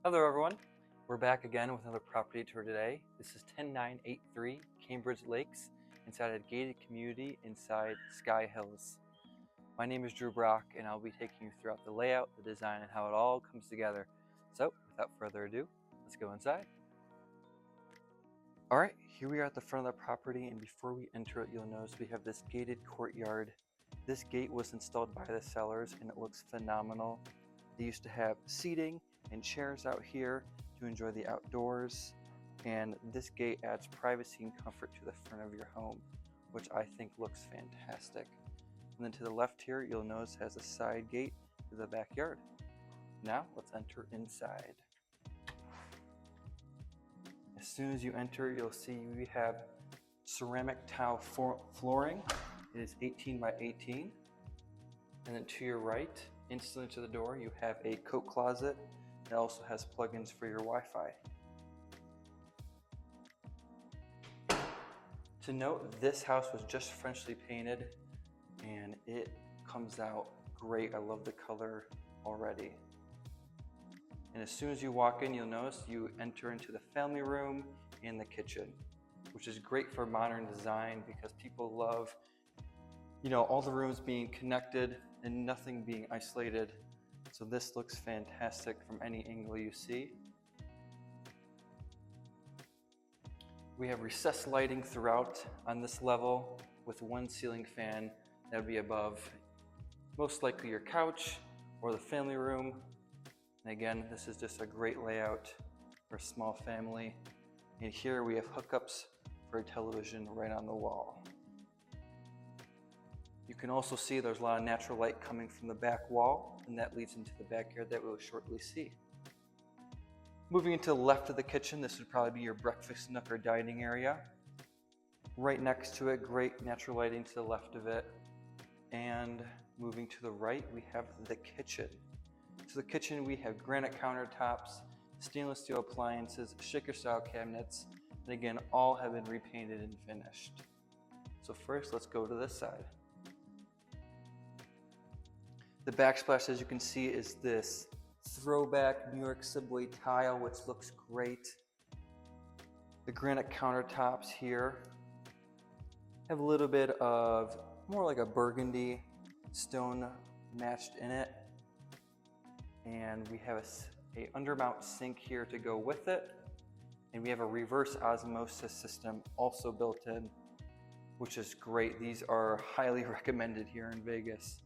Hello everyone, we're back again with another property tour today. This is 10983 Cambridge Lakes inside a gated community inside Skye Hills. My name is Drew Brock and I'll be taking you throughout the layout, the design, and how it all comes together. So without further ado, let's go inside. Alright, here we are at the front of the property, and before we enter it, you'll notice we have this gated courtyard. This gate was installed by the sellers and it looks phenomenal. They used to have seating and chairs out here to enjoy the outdoors, and this gate adds privacy and comfort to the front of your home, which I think looks fantastic. And then to the left here, you'll notice has a side gate to the backyard. Now let's enter inside. As soon as you enter, you'll see we have ceramic tile flooring. It is 18 by 18. And then to your right, instantly to the door, you have a coat closet. It also has plugins for your Wi-Fi. To note, this house was just freshly painted and it comes out great. I love the color already. And as soon as you walk in, you'll notice you enter into the family room and the kitchen, which is great for modern design because people love, all the rooms being connected and nothing being isolated. So this looks fantastic from any angle you see. We have recessed lighting throughout on this level with one ceiling fan that would be above most likely your couch or the family room. And again, this is just a great layout for a small family. And here we have hookups for a television right on the wall. You can also see there's a lot of natural light coming from the back wall, and that leads into the backyard that we'll shortly see. Moving into the left of the kitchen, this would probably be your breakfast nook or dining area. Right next to it, great natural lighting to the left of it. And moving to the right, we have the kitchen. So the kitchen, we have granite countertops, stainless steel appliances, shaker style cabinets, and again, all have been repainted and finished. So first, let's go to this side. The backsplash, as you can see, is this throwback New York subway tile, which looks great. The granite countertops here have a little bit of more like a burgundy stone matched in it. And we have a undermount sink here to go with it. And we have a reverse osmosis system also built in, which is great. These are highly recommended here in Vegas.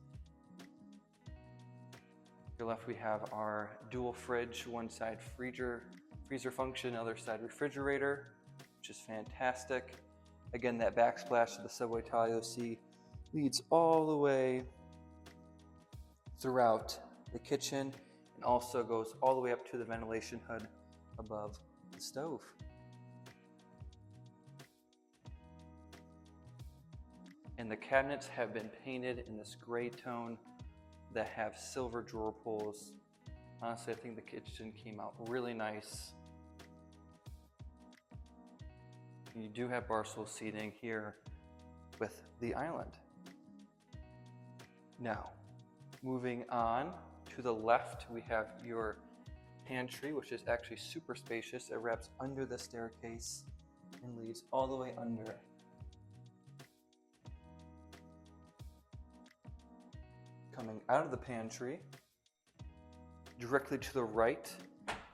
To your left, we have our dual fridge, one side freezer function, other side refrigerator, which is fantastic. Again, that backsplash of the subway tile you'll see leads all the way throughout the kitchen and also goes all the way up to the ventilation hood above the stove. And the cabinets have been painted in this gray tone that have silver drawer pulls. Honestly, I think the kitchen came out really nice. And you do have bar stool seating here with the island. Now, moving on to the left, we have your pantry, which is actually super spacious. It wraps under the staircase and leads all the way under. Coming out of the pantry, directly to the right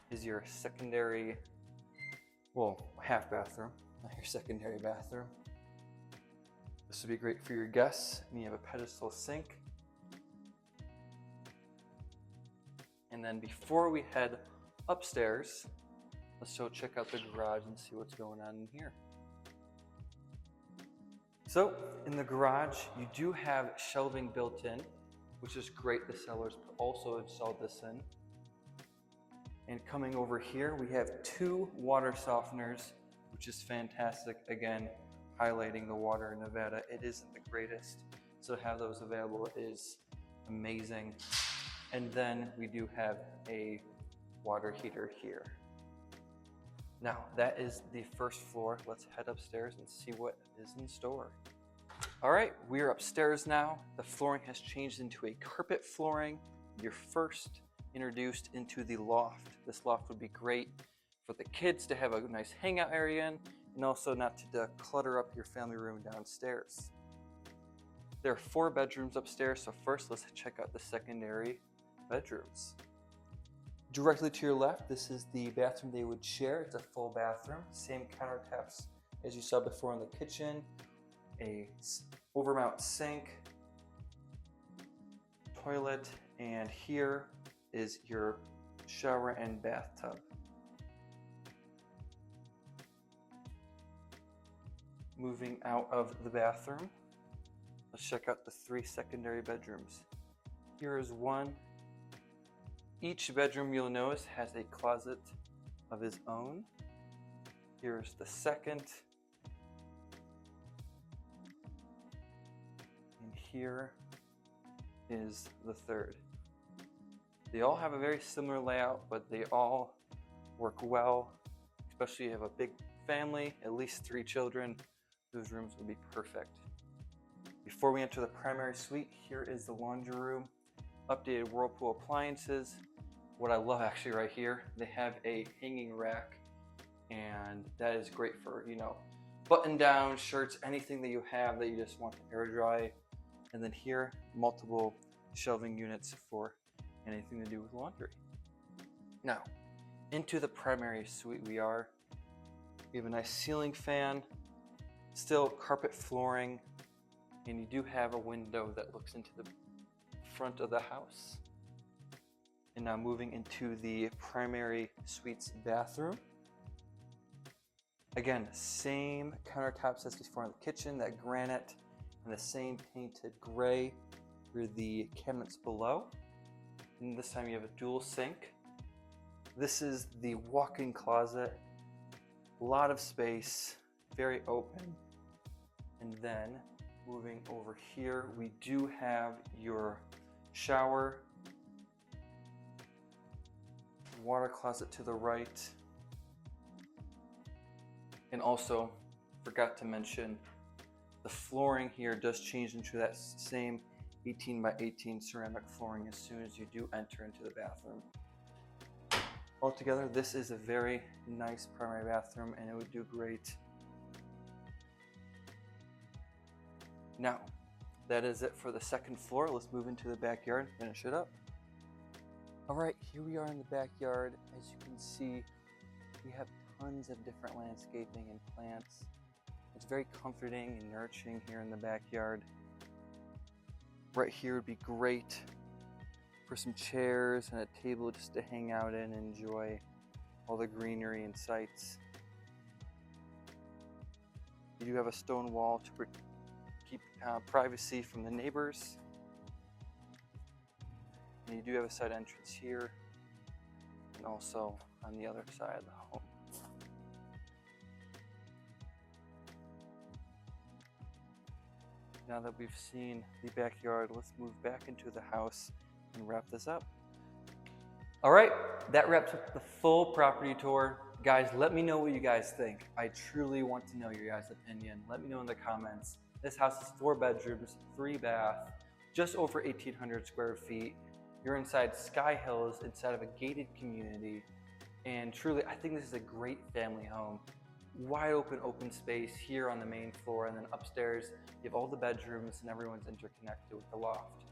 is your secondary, half bathroom, not your secondary bathroom. This would be great for your guests. And you have a pedestal sink. And then before we head upstairs, let's go check out the garage and see what's going on in here. So in the garage, you do have shelving built in, which is great. The sellers also installed this in. And coming over here, we have 2 water softeners, which is fantastic. Again, highlighting the water in Nevada. It isn't the greatest, so to have those available is amazing. And then we do have a water heater here. Now, that is the first floor. Let's head upstairs and see what is in store. All right, we're upstairs now. The flooring has changed into a carpet flooring. Your first introduced into the loft. This loft would be great for the kids to have a nice hangout area in, and also not to clutter up your family room downstairs. There are 4 bedrooms upstairs, so first let's check out the secondary bedrooms. Directly to your left, this is the bathroom they would share. It's a full bathroom, same countertops as you saw before in the kitchen, a overmount sink, toilet, and here is your shower and bathtub. Moving out of the bathroom, let's check out the 3 secondary bedrooms. Here is one. Each bedroom, you'll notice, has a closet of its own. Here's the second. And here is the third. They all have a very similar layout, but they all work well, especially if you have a big family, at least 3 children. Those rooms would be perfect. Before we enter the primary suite, here is the laundry room. Updated Whirlpool appliances. What I love actually right here, they have a hanging rack, and that is great for, button down shirts, anything that you have that you just want to air dry. And then here, multiple shelving units for anything to do with laundry. Now, into the primary suite we are. We have a nice ceiling fan, still carpet flooring, and you do have a window that looks into the front of the house. And now moving into the primary suite's bathroom. Again, same countertops as before in the kitchen, that granite, and the same painted gray for the cabinets below. And this time you have a dual sink. This is the walk-in closet. A lot of space, very open. And then moving over here, we do have your shower, water closet to the right, and also forgot to mention the flooring here does change into that same 18 by 18 ceramic flooring as soon as you do enter into the bathroom. Altogether, this is a very nice primary bathroom, and it would do great. Now, that is it for the second floor. Let's move into the backyard and finish it up. All right, here we are in the backyard. As you can see, we have tons of different landscaping and plants. It's very comforting and nurturing here in the backyard. Right here would be great for some chairs and a table just to hang out in and enjoy all the greenery and sights. You do have a stone wall to keep privacy from the neighbors. And you do have a side entrance here and also on the other side of the home. Now that we've seen the backyard, let's move back into the house and wrap this up. All right, that wraps up the full property tour. Guys, let me know what you guys think. I truly want to know your guys' opinion. Let me know in the comments. This house is 4 bedrooms, 3 bath, just over 1,800 square feet. You're inside Skye Hills, inside of a gated community. And truly, I think this is a great family home. Wide open space here on the main floor, and then upstairs, you have all the bedrooms and everyone's interconnected with the loft.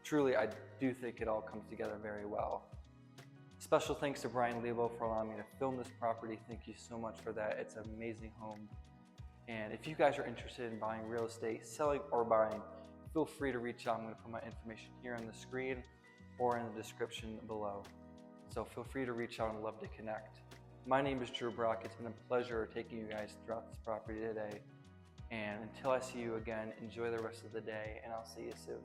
Truly, I do think it all comes together very well. Special thanks to Bryan and Lebo for allowing me to film this property. Thank you so much for that. It's an amazing home. And if you guys are interested in buying real estate, selling or buying, feel free to reach out. I'm going to put my information here on the screen or in the description below. So feel free to reach out and love to connect. My name is Drew Brock. It's been a pleasure taking you guys throughout this property today. And until I see you again, enjoy the rest of the day, and I'll see you soon.